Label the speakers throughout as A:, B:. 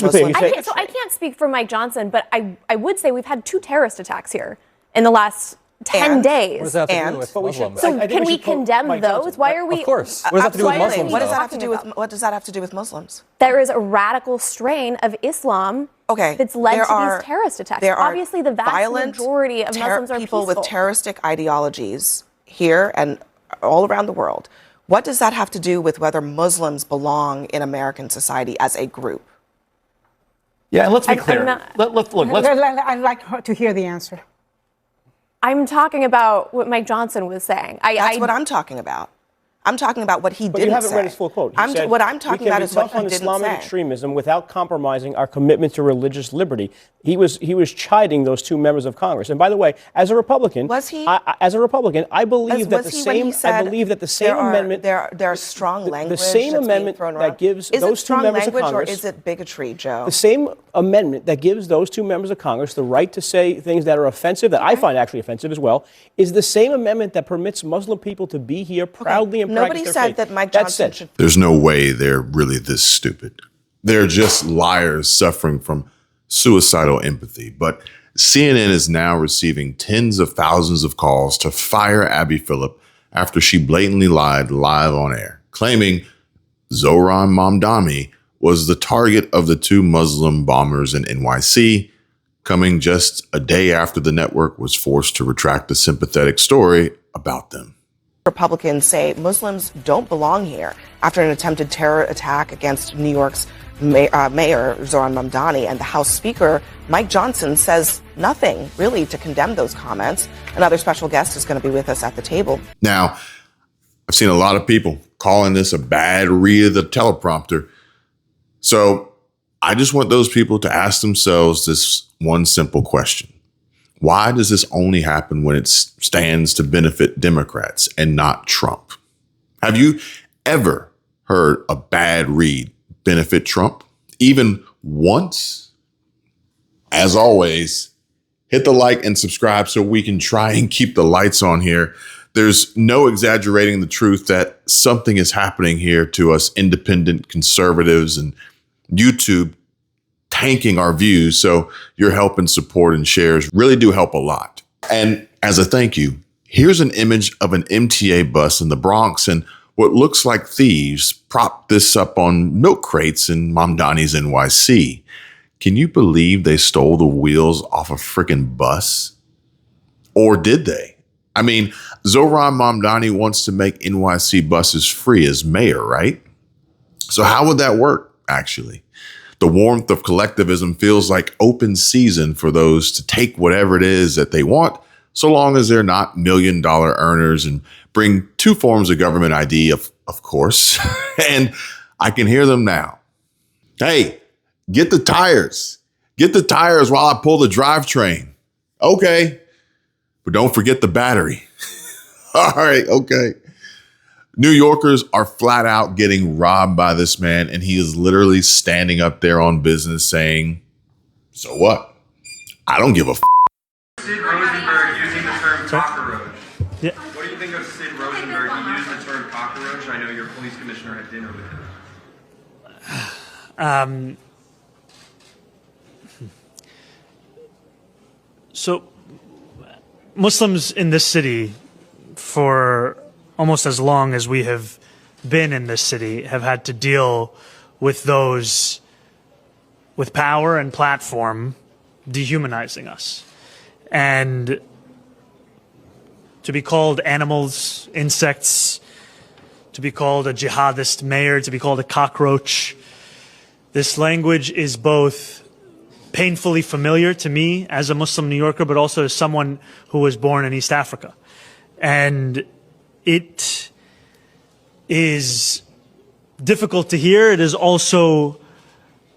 A: Muslims.
B: I can't speak for Mike Johnson, but I would say we've had 2 terrorist attacks here in the last 10 days.
C: What does that have to do with Muslims?
B: So can we condemn those? Why are we?
C: Of course. What does that have to do with Muslims?
A: What does that have to do with? What does that have to do with Muslims?
B: There is a radical strain of Islam that's led to these terrorist attacks. Obviously, the vast majority of Muslims are
A: people
B: peaceful.
A: with terroristic ideologies here and all around the world. What does that have to do with whether Muslims belong in American society as a group?
D: Yeah, and let's be clear.
E: I'd like her to hear the answer.
B: I'm talking about what Mike Johnson was saying.
A: That's what I'm talking about. I'm talking about what he didn't say.
F: But you haven't read his full quote.
A: What I'm talking about is what he didn't say.
F: We can be tough on Islamic extremism without compromising our commitment to religious liberty. He was chiding those 2 members of Congress. And by the way, as a Republican,
A: was he?
F: As a Republican, I believe that the same. I believe that the same amendment.
A: There are strong language.
F: The same amendment that gives those 2 members of Congress.
A: Or is it bigotry, Joe?
F: The same amendment that gives those 2 members of Congress the right to say things that are offensive, that I find actually offensive as well, is the same amendment that permits Muslim people to be here proudly and practice their faith.
A: Nobody said that Mike Johnson should.
G: There's no way they're really this stupid. They're just liars suffering from suicidal empathy. But CNN is now receiving tens of thousands of calls to fire Abby Phillip after she blatantly lied live on air, claiming Zohran Mamdani was the target of the 2 Muslim bombers in NYC, coming just a day after the network was forced to retract a sympathetic story about them.
A: Republicans say Muslims don't belong here after an attempted terror attack against New York's Mayor Zohran Mamdani, and the House Speaker Mike Johnson says nothing really to condemn those comments. Another special guest is going to be with us at the table.
G: Now, I've seen a lot of people calling this a bad read of the teleprompter. So I just want those people to ask themselves this one simple question. Why does this only happen when it stands to benefit Democrats and not Trump? Have you ever heard a bad read benefit Trump? Even once? As always, hit the like and subscribe so we can try and keep the lights on here. There's no exaggerating the truth that something is happening here to us independent conservatives, and YouTube tanking our views. So your help and support and shares really do help a lot. And as a thank you, here's an image of an MTA bus in the Bronx, and what looks like thieves propped this up on milk crates in Mamdani's NYC. Can you believe they stole the wheels off a freaking bus? Or did they? I mean, Zohran Mamdani wants to make NYC buses free as mayor, right? So how would that work, actually? The warmth of collectivism feels like open season for those to take whatever it is that they want, so long as they're not $1 million earners and bring 2 forms of government ID, of course. And I can hear them now. Hey, get the tires. Get the tires while I pull the drivetrain. Okay. But don't forget the battery. All right. Okay. New Yorkers are flat out getting robbed by this man, and he is literally standing up there on business saying, so what? I don't give a f***.
H: Sid Rosenberg using the term cockroach. Yeah. What do you think of Sid Rosenberg? He used the term cockroach. I know your police commissioner had dinner with him.
I: So Muslims in this city, for almost as long as we have been in this city, have had to deal with those with power and platform dehumanizing us. And to be called animals, insects, to be called a jihadist mayor, to be called a cockroach, this language is both painfully familiar to me as a Muslim New Yorker, but also as someone who was born in East Africa. And it is difficult to hear. It is also,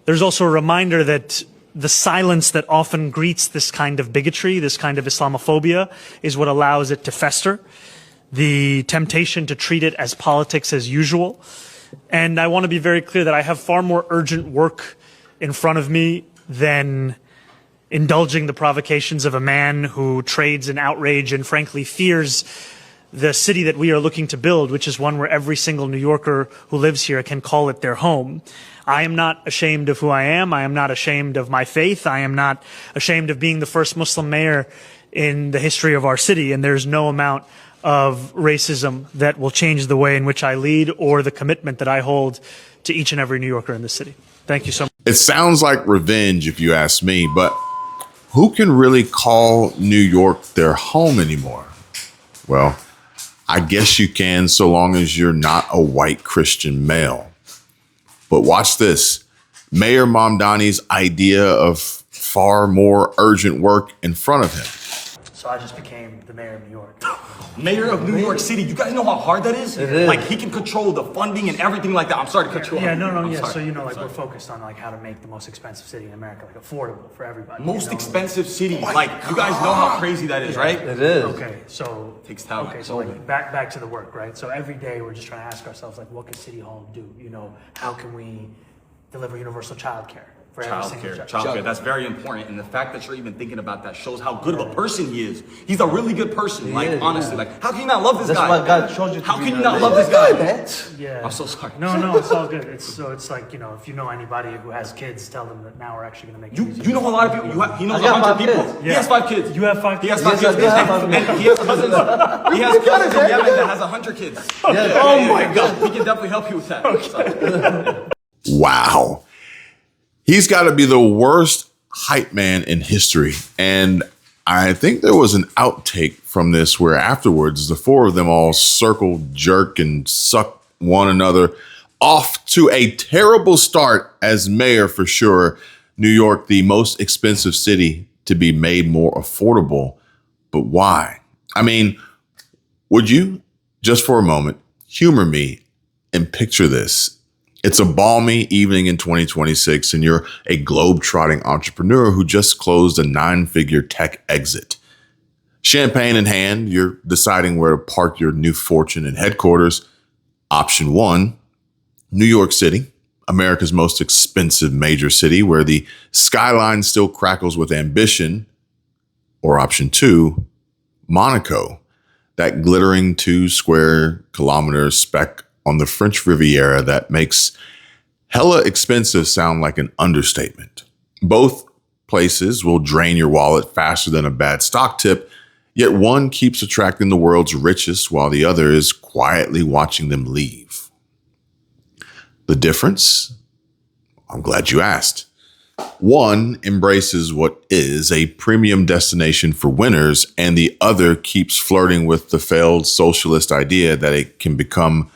I: there's also a reminder that the silence that often greets this kind of bigotry, this kind of Islamophobia, is what allows it to fester. The temptation to treat it as politics as usual. And I want to be very clear that I have far more urgent work in front of me than indulging the provocations of a man who trades in outrage and frankly fears the city that we are looking to build, which is one where every single New Yorker who lives here can call it their home. I am not ashamed of who I am. I am not ashamed of my faith. I am not ashamed of being the first Muslim mayor in the history of our city, and there's no amount of racism that will change the way in which I lead or the commitment that I hold to each and every New Yorker in the city. Thank you so much.
G: It sounds like revenge, if you ask me, but who can really call New York their home anymore? Well, I guess you can, so long as you're not a white Christian male. But watch this. Mayor Mamdani's idea of far more urgent work in front of him.
I: So I just became the mayor of New York.
C: Mayor of New York City. You guys know how hard that is?
D: It is.
C: Like, he can control the funding and everything like that. I'm sorry to cut you off.
I: Yeah, no.
C: Sorry.
I: So, you know, like, we're focused on, like, how to make the most expensive city in America, like, affordable for everybody.
C: Most expensive city. Like, you guys know how crazy that is, right?
D: It is.
I: Okay, so
C: Takes talent.
I: Okay, so like back to the work, right? So every day we're just trying to ask ourselves, like, what can City Hall do? You know, how can we deliver universal childcare for every single child?
C: Childcare. That's very important. And the fact that you're even thinking about that shows how good of a person he is. He's a really good person. Honestly, like, how can you not love this guy?
D: That's why God chose you to
C: How
D: be
C: can you
D: there.
C: not love this guy?
I: Yeah.
C: I'm so sorry.
I: No, it's all good. It's like, you know, if you know anybody who has kids, tell them that now we're actually going to make it easier.
C: You know a lot of people. He knows
D: I got
C: 100 people.
D: kids.
C: He has 5 kids.
I: You have 5
C: He
I: kids?
C: has 5
D: Yes,
C: kids.
D: I do have 5
C: And he has cousins. He has cousins in Yemen that has 100 kids. Oh my God. He can definitely help you with that. Okay.
G: Wow. He's got to be the worst hype man in history. And I think there was an outtake from this where afterwards the four of them all circle, jerk, and suck one another off to a terrible start as mayor for sure. New York, the most expensive city to be made more affordable. But why? I mean, would you, just for a moment, humor me and picture this? It's a balmy evening in 2026, and you're a globe-trotting entrepreneur who just closed a 9-figure tech exit. Champagne in hand, you're deciding where to park your new fortune and headquarters. Option 1, New York City, America's most expensive major city where the skyline still crackles with ambition. Or option 2, Monaco, that glittering 2 square kilometer speck on the French Riviera that makes hella expensive sound like an understatement. Both places will drain your wallet faster than a bad stock tip, yet one keeps attracting the world's richest while the other is quietly watching them leave. The difference? I'm glad you asked. One embraces what is a premium destination for winners, and the other keeps flirting with the failed socialist idea that it can become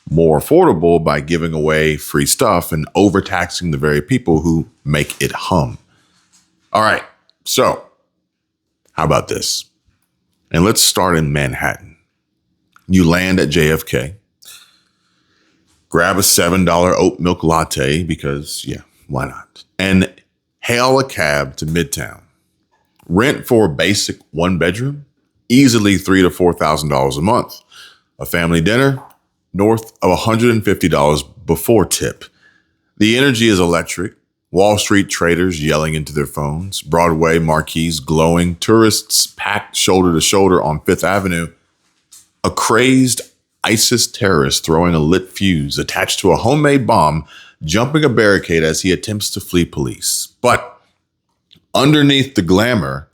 G: more affordable by giving away free stuff and overtaxing the very people who make it hum. All right, so how about this? And let's start in Manhattan. You land at JFK, grab a $7 oat milk latte because, yeah, why not? And hail a cab to Midtown. Rent for a basic 1-bedroom, easily $3,000 to $4,000 a month. A family dinner, north of $150 before tip. The energy is electric. Wall Street traders yelling into their phones, Broadway marquees glowing, tourists packed shoulder to shoulder on Fifth Avenue. A crazed ISIS terrorist throwing a lit fuse attached to a homemade bomb, jumping a barricade as he attempts to flee police. But underneath the glamour,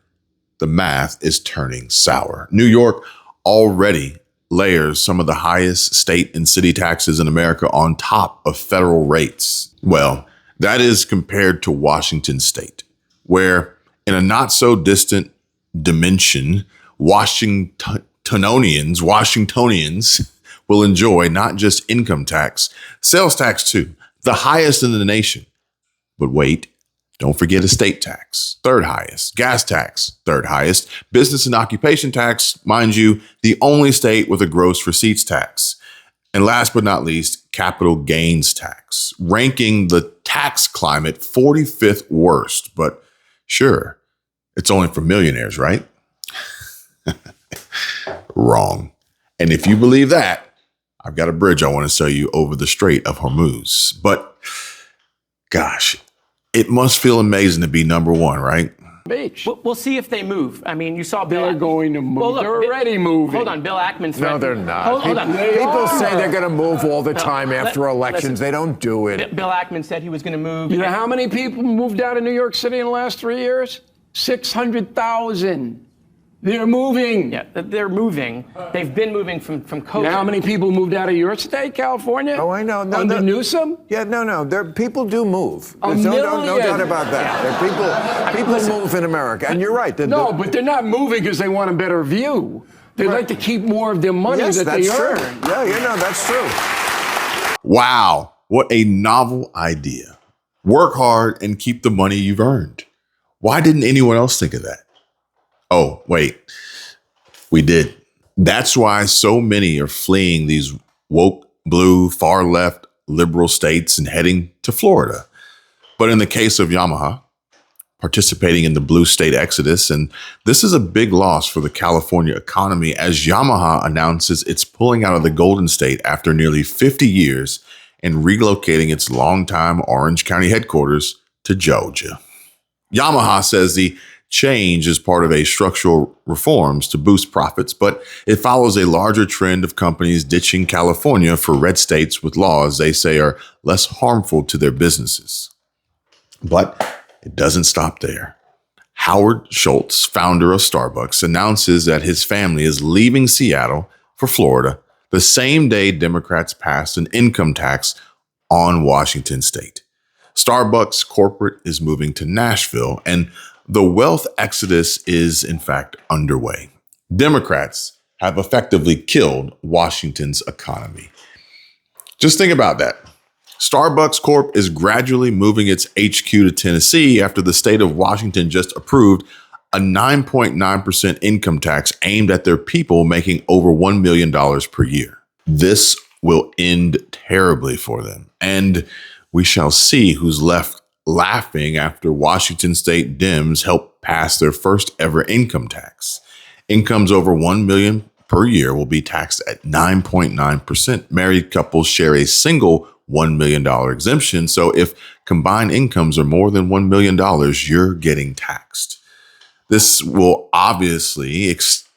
G: the math is turning sour. New York already layers some of the highest state and city taxes in America on top of federal rates. Well, that is compared to Washington State, where in a not so distant dimension, Washingtonians will enjoy not just income tax, sales tax too, the highest in the nation. But wait, don't forget estate tax, 3rd highest, gas tax, 3rd highest, business and occupation tax, mind you, the only state with a gross receipts tax. And last but not least, capital gains tax, ranking the tax climate 45th worst. But sure, it's only for millionaires, right? Wrong. And if you believe that, I've got a bridge I want to sell you over the Strait of Hormuz. But gosh, it must feel amazing to be number one, right?
J: Beach.
F: We'll see if they move. I mean, you saw Bill.
J: They're going to move.
F: Well, look,
J: they're already moving.
F: Hold on, Bill Ackman threatened.
K: No, they're not.
F: Hold on.
K: People say they're going to move all the time after elections.
F: Listen,
K: they don't do it.
F: Bill Ackman said he was going to move.
J: You know how many people moved out of New York City in the last 3 years? 600,000. They're moving.
F: Yeah, they're moving. They've been moving from COVID.
J: You know how many people moved out of your state, California?
K: Oh, I know. No,
J: Under Newsom?
K: Yeah, no. People do move.
J: A
K: There's
J: million.
K: no doubt about that.
F: Yeah.
K: People move in America, and you're right.
J: But they're not moving because they want a better view. They like to keep more of their money that they earn.
K: Yeah, that's true.
G: Wow, what a novel idea. Work hard and keep the money you've earned. Why didn't anyone else think of that? Oh, wait, we did. That's why so many are fleeing these woke, blue, far left, liberal states and heading to Florida. But in the case of Yamaha, participating in the blue state exodus, and this is a big loss for the California economy as Yamaha announces it's pulling out of the Golden State after nearly 50 years and relocating its longtime Orange County headquarters to Georgia. Yamaha says the change is part of a structural reforms to boost profits, but it follows a larger trend of companies ditching California for red states with laws they say are less harmful to their businesses. But it doesn't stop there. Howard Schultz, founder of Starbucks, announces that his family is leaving Seattle for Florida the same day Democrats passed an income tax on Washington state. Starbucks corporate is moving to Nashville, and the wealth exodus is, in fact, underway. Democrats have effectively killed Washington's economy. Just think about that. Starbucks Corp is gradually moving its HQ to Tennessee after the state of Washington just approved a 9.9% income tax aimed at their people making over $1 million per year. This will end terribly for them, and we shall see who's left laughing after Washington state Dems help pass their first ever income tax. Incomes over $1 million per year will be taxed at 9.9%. Married couples share a single $1 million exemption. So if combined incomes are more than $1 million, you're getting taxed. This will obviously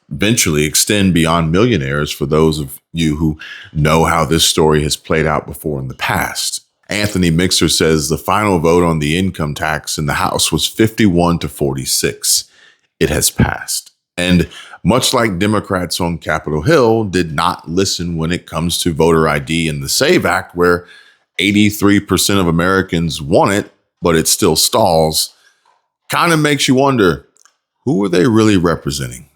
G: eventually extend beyond millionaires for those of you who know how this story has played out before in the past. Anthony Mixer says the final vote on the income tax in the House was 51-46. It has passed. And much like Democrats on Capitol Hill did not listen when it comes to voter ID and the SAVE Act, where 83% of Americans want it, but it still stalls, kind of makes you wonder, who are they really representing?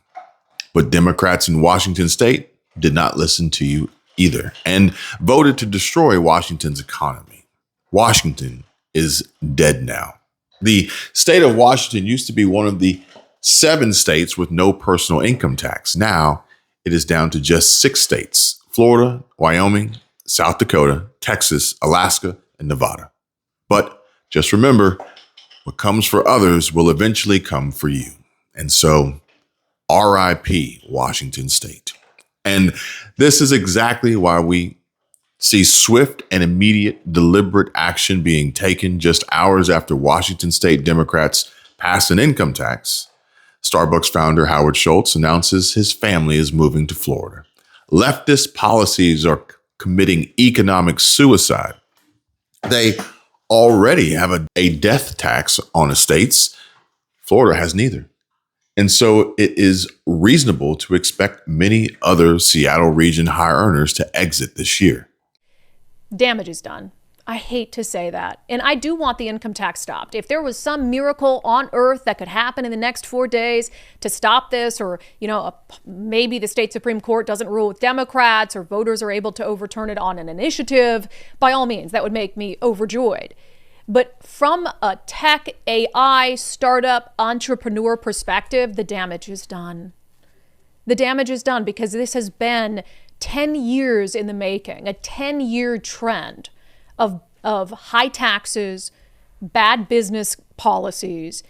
G: But Democrats in Washington state did not listen to you either and voted to destroy Washington's economy. Washington is dead now. The state of Washington used to be one of the 7 states with no personal income tax. Now it is down to just 6 states: Florida, Wyoming, South Dakota, Texas, Alaska, and Nevada. But just remember, what comes for others will eventually come for you. And so, RIP Washington State. And this is exactly why we see swift and immediate deliberate action being taken just hours after Washington state Democrats pass an income tax. Starbucks founder Howard Schultz announces his family is moving to Florida. Leftist policies are committing economic suicide. They already have a death tax on estates. Florida has neither. And so it is reasonable to expect many other Seattle region high earners to exit this year.
B: Damage is done. I hate to say that. And I do want the income tax stopped. If there was some miracle on earth that could happen in the next 4 days to stop this, or, maybe the state Supreme Court doesn't rule with Democrats, or voters are able to overturn it on an initiative, by all means, that would make me overjoyed. But from a tech, AI, startup, entrepreneur perspective, the damage is done. The damage is done because this has been 10 years in the making, a 10-year trend of high taxes, bad business policies.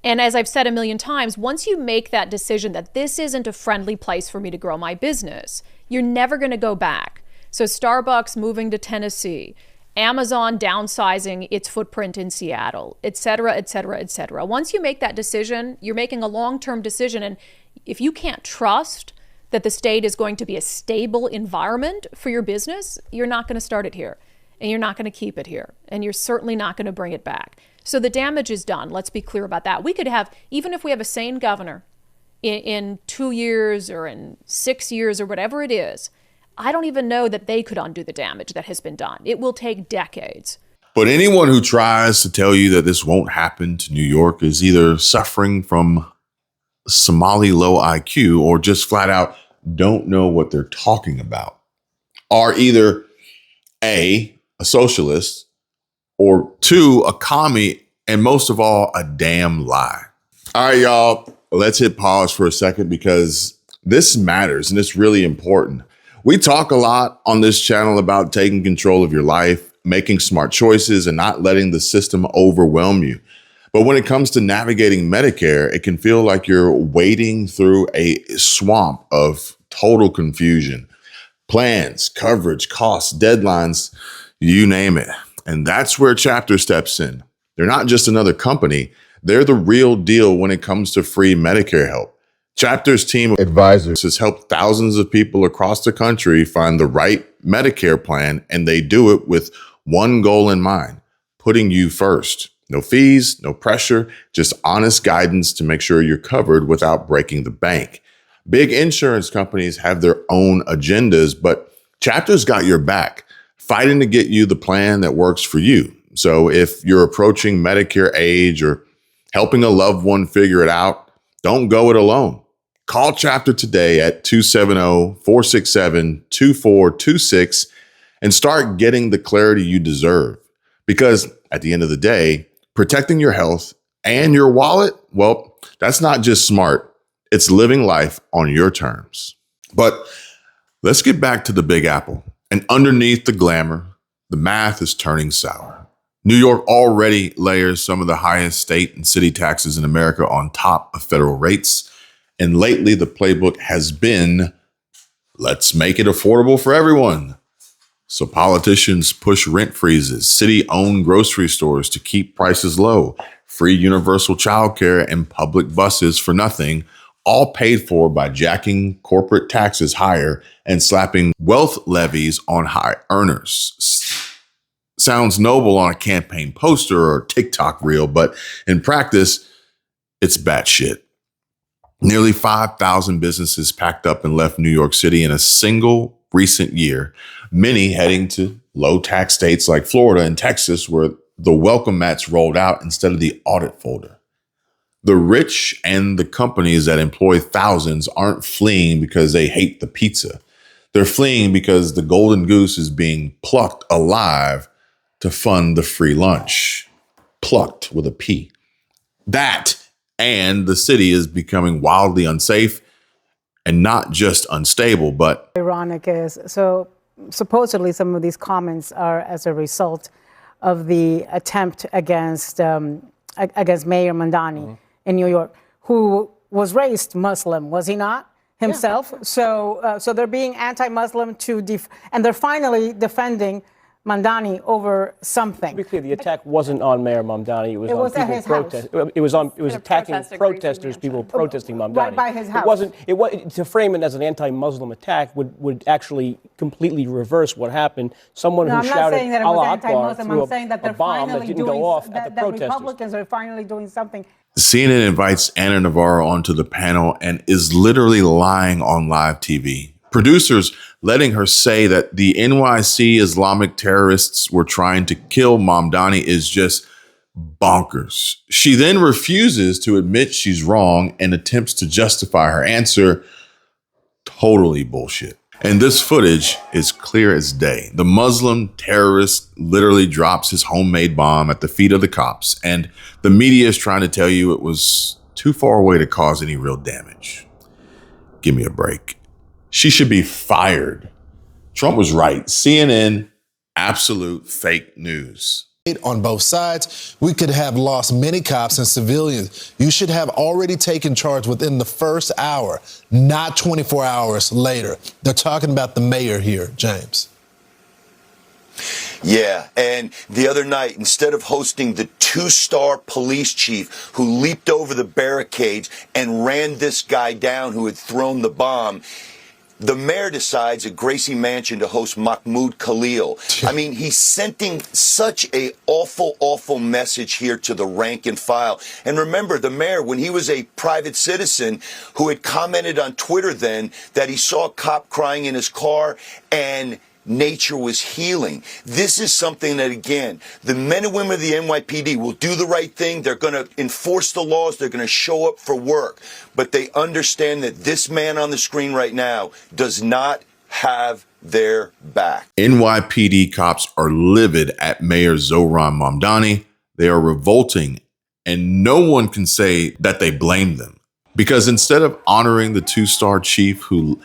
B: And as I've said a million times, once you make that decision that this isn't a friendly place for me to grow my business, you're never going to go back. So Starbucks moving to Tennessee, Amazon downsizing its footprint in Seattle, et cetera, et cetera, et cetera. Once you make that decision, you're making a long-term decision. And if you can't trust that the state is going to be a stable environment for your business, you're not going to start it here. And you're not going to keep it here. And you're certainly not going to bring it back. So the damage is done. Let's be clear about that. We could have, even if we have a sane governor in 2 years or in 6 years or whatever it is, I don't even know that they could undo the damage that has been done. It will take decades.
G: But anyone who tries to tell you that this won't happen to New York is either suffering from Somali low IQ or just flat out don't know what they're talking about. Are either A, a socialist, or 2, a commie, and most of all, a damn lie. All right, y'all, let's hit pause for a second because this matters and it's really important. We talk a lot on this channel about taking control of your life, making smart choices, and not letting the system overwhelm you. But when it comes to navigating Medicare, it can feel like you're wading through a swamp of total confusion. Plans, coverage, costs, deadlines, you name it. And that's where Chapter steps in. They're not just another company. They're the real deal when it comes to free Medicare help. Chapter's team of advisors has helped thousands of people across the country find the right Medicare plan, and they do it with one goal in mind, putting you first. No fees, no pressure, just honest guidance to make sure you're covered without breaking the bank. Big insurance companies have their own agendas, but Chapter's got your back, fighting to get you the plan that works for you. So if you're approaching Medicare age or helping a loved one figure it out, don't go it alone. Call Chapter today at 270-467-2426 and start getting the clarity you deserve. Because at the end of the day, protecting your health and your wallet, well, that's not just smart. It's living life on your terms. But let's get back to the Big Apple. And underneath the glamour, the math is turning sour. New York already layers some of the highest state and city taxes in America on top of federal rates. And lately, the playbook has been, let's make it affordable for everyone. So politicians push rent freezes, city-owned grocery stores to keep prices low, free universal childcare, and public buses for nothing, all paid for by jacking corporate taxes higher and slapping wealth levies on high earners. Sounds noble on a campaign poster or TikTok reel, but in practice, it's batshit. Nearly 5,000 businesses packed up and left New York City in a single recent year, many heading to low-tax states like Florida and Texas, where the welcome mats rolled out instead of the audit folder. The rich and the companies that employ thousands aren't fleeing because they hate the pizza. They're fleeing because the golden goose is being plucked alive to fund the free lunch. Plucked with a P. That and the city is becoming wildly unsafe and not just unstable, but
E: ironic is, so supposedly some of these comments are as a result of the attempt against Mayor Mamdani in New York, who was raised Muslim, was he not, himself? Yeah. So they're being anti-Muslim and they're finally defending Mamdani over something.
F: To be clear, the attack wasn't on Mayor Mamdani. It was on
E: at his house.
F: It was attacking protesters, people protesting Mamdani.
E: Right by his house.
F: To frame it as an anti-Muslim attack would actually completely reverse what happened. Someone who shouted Allah Akbar through a bomb that didn't go off at the protesters.
E: Republicans are finally doing something.
G: CNN invites Anna Navarro onto the panel and is literally lying on live TV. Producers letting her say that the NYC Islamic terrorists were trying to kill Mamdani is just bonkers. She then refuses to admit she's wrong and attempts to justify her answer. Totally bullshit. And this footage is clear as day. The Muslim terrorist literally drops his homemade bomb at the feet of the cops, and the media is trying to tell you it was too far away to cause any real damage. Give me a break. She should be fired. Trump was right. CNN, absolute fake news.
L: On both sides, we could have lost many cops and civilians. You should have already taken charge within the first hour, not 24 hours later. They're talking about the mayor here, James.
M: Yeah, and the other night, instead of hosting the 2-star police chief who leaped over the barricades and ran this guy down who had thrown the bomb, the mayor decides at Gracie Mansion to host Mahmoud Khalil. I mean, he's sending such a awful, awful message here to the rank and file. And remember, the mayor, when he was a private citizen who had commented on Twitter then that he saw a cop crying in his car and nature was healing. This is something that, again, the men and women of the NYPD will do the right thing. They're going to enforce the laws. They're going to show up for work. But they understand that this man on the screen right now does not have their back.
G: NYPD cops are livid at Mayor Zohran Mamdani. They are revolting, and no one can say that they blame them. Because instead of honoring the 2-star chief who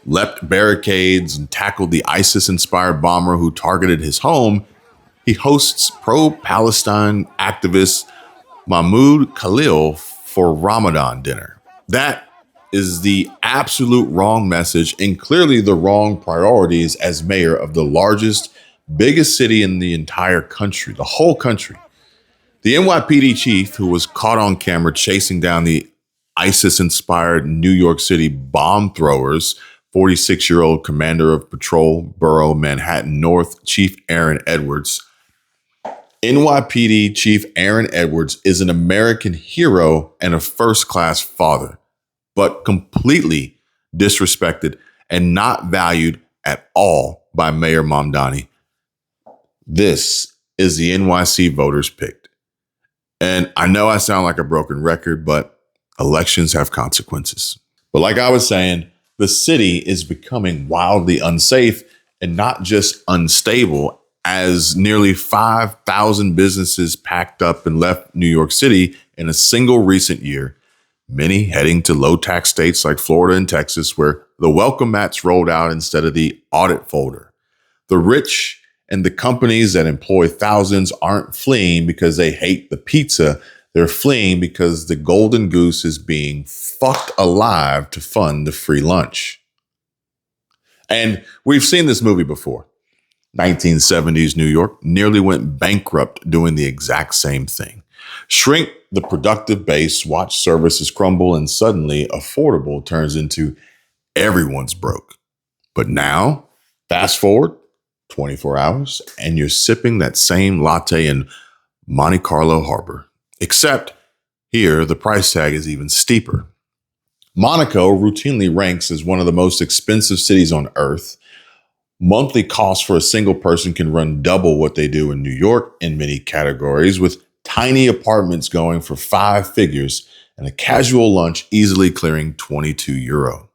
G: leapt barricades and tackled the ISIS-inspired bomber who targeted his home, he hosts pro-Palestine activist Mahmoud Khalil for Ramadan dinner. That is the absolute wrong message and clearly the wrong priorities as mayor of the largest, biggest city in the entire country, the whole country. The NYPD chief, who was caught on camera chasing down the ISIS-inspired New York City bomb throwers, 46-year-old commander of Patrol Borough Manhattan North, Chief Aaron Edwards. NYPD Chief Aaron Edwards is an American hero and a first-class father, but completely disrespected and not valued at all by Mayor Mamdani. This is the NYC voters picked. And I know I sound like a broken record, but elections have consequences. But like I was saying, the city is becoming wildly unsafe and not just unstable, as nearly 5,000 businesses packed up and left New York City in a single recent year, many heading to low-tax states like Florida and Texas, where the welcome mats rolled out instead of the audit folder. The rich and the companies that employ thousands aren't fleeing because they hate the pizza. They're fleeing because the golden goose is being fucked alive to fund the free lunch. And we've seen this movie before. 1970s New York nearly went bankrupt doing the exact same thing. Shrink the productive base, watch services crumble, and suddenly affordable turns into everyone's broke. But now, fast forward 24 hours, and you're sipping that same latte in Monte Carlo Harbor. Except here, the price tag is even steeper. Monaco routinely ranks as one of the most expensive cities on earth. Monthly costs for a single person can run double what they do in New York in many categories, with tiny apartments going for 5 figures and a casual lunch easily clearing €22.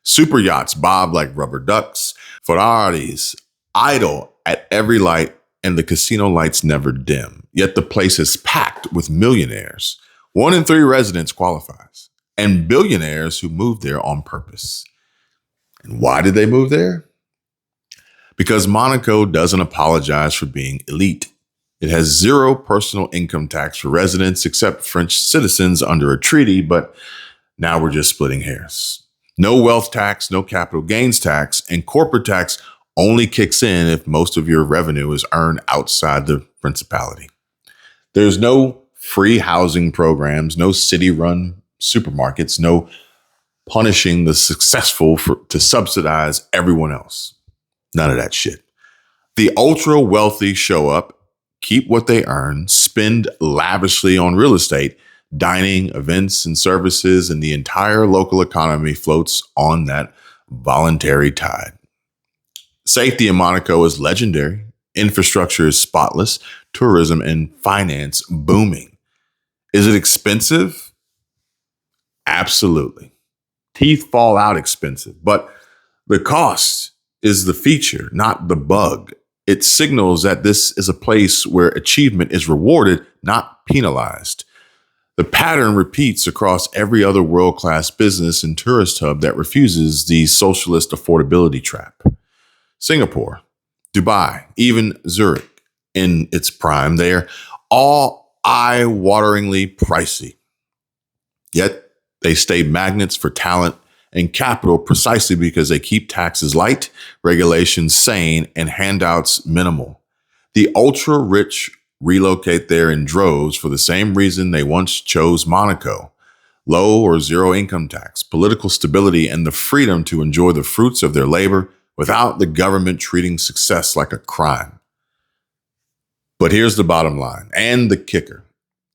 G: Super yachts bob like rubber ducks, Ferraris idle at every light, and the casino lights never dim. Yet the place is packed with millionaires. 1 in 3 residents qualifies, and billionaires who moved there on purpose. And why did they move there? Because Monaco doesn't apologize for being elite. It has 0 personal income tax for residents except French citizens under a treaty, but now we're just splitting hairs. No wealth tax, no capital gains tax, and corporate tax only kicks in if most of your revenue is earned outside the principality. There's no free housing programs, no city-run supermarkets, no punishing the successful to subsidize everyone else. None of that shit. The ultra wealthy show up, keep what they earn, spend lavishly on real estate, dining, events, and services, and the entire local economy floats on that voluntary tide. Safety in Monaco is legendary. Infrastructure is spotless. Tourism and finance booming. Is it expensive? Absolutely. Teeth fall out expensive, but the cost is the feature, not the bug. It signals that this is a place where achievement is rewarded, not penalized. The pattern repeats across every other world-class business and tourist hub that refuses the socialist affordability trap. Singapore, Dubai, even Zurich in its prime, they are all eye-wateringly pricey. Yet they stay magnets for talent and capital precisely because they keep taxes light, regulations sane, and handouts minimal. The ultra rich relocate there in droves for the same reason they once chose Monaco: low or zero income tax, political stability, and the freedom to enjoy the fruits of their labor without the government treating success like a crime. But here's the bottom line and the kicker.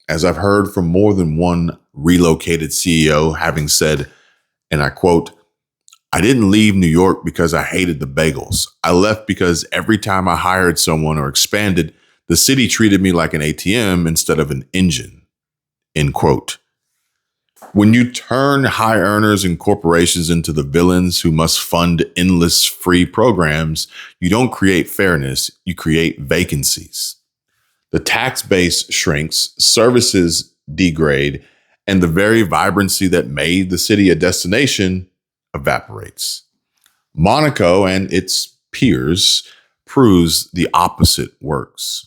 G: As I've heard from more than one relocated CEO having said, and I quote, "I didn't leave New York because I hated the bagels. I left because every time I hired someone or expanded, the city treated me like an ATM instead of an engine." End quote. When you turn high earners and corporations into the villains who must fund endless free programs, you don't create fairness, you create vacancies. The tax base shrinks, services degrade, and the very vibrancy that made the city a destination evaporates. Monaco and its peers proves the opposite works.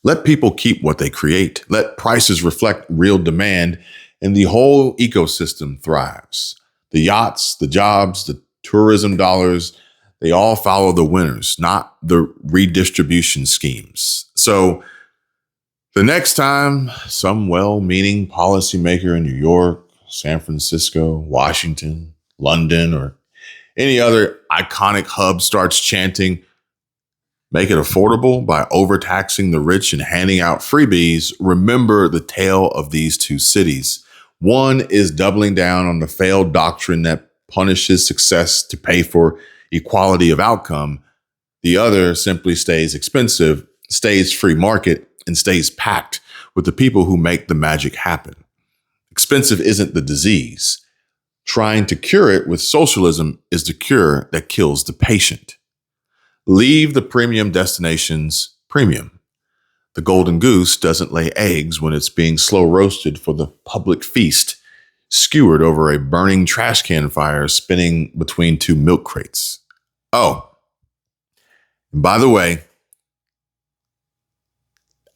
G: Let people keep what they create. Let prices reflect real demand, and the whole ecosystem thrives. The yachts, the jobs, the tourism dollars, they all follow the winners, not the redistribution schemes. So the next time some well-meaning policymaker in New York, San Francisco, Washington, London, or any other iconic hub starts chanting, "Make it affordable" by overtaxing the rich and handing out freebies, remember the tale of these two cities. One is doubling down on the failed doctrine that punishes success to pay for equality of outcome. The other simply stays expensive, stays free market, and stays packed with the people who make the magic happen. Expensive isn't the disease. Trying to cure it with socialism is the cure that kills the patient. Leave the premium destinations premium. The golden goose doesn't lay eggs when it's being slow roasted for the public feast, skewered over a burning trash can fire spinning between two milk crates. Oh, and by the way,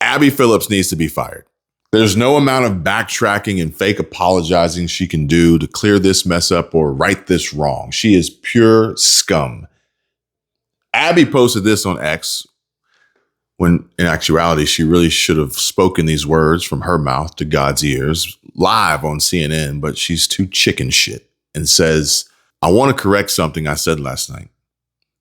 G: Abby Phillips needs to be fired. There's no amount of backtracking and fake apologizing she can do to clear this mess up or right this wrong. She is pure scum. Abby posted this on X when in actuality, she really should have spoken these words from her mouth to God's ears live on CNN, but she's too chicken shit and says, "I want to correct something I said last night.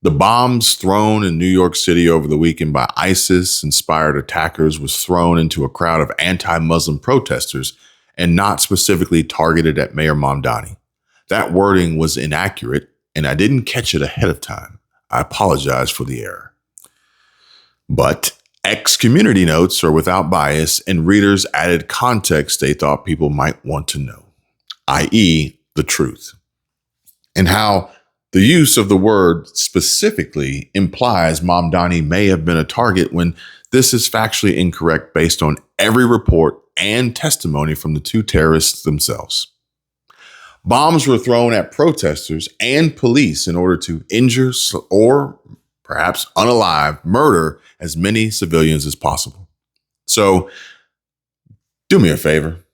G: The bombs thrown in New York City over the weekend by ISIS-inspired attackers was thrown into a crowd of anti-Muslim protesters and not specifically targeted at Mayor Mamdani. That wording was inaccurate, and I didn't catch it ahead of time. I apologize for the error." But X community notes are without bias, and readers added context they thought people might want to know, i.e. the truth, and how the use of the word specifically implies Mamdani may have been a target when this is factually incorrect based on every report and testimony from the two terrorists themselves. Bombs were thrown at protesters and police in order to injure or perhaps unalive, murder as many civilians as possible. So do me a favor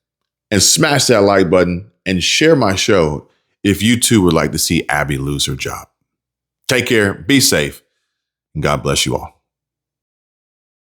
G: and smash that like button and share my show if you too would like to see Abby lose her job. Take care, be safe, and God bless you all.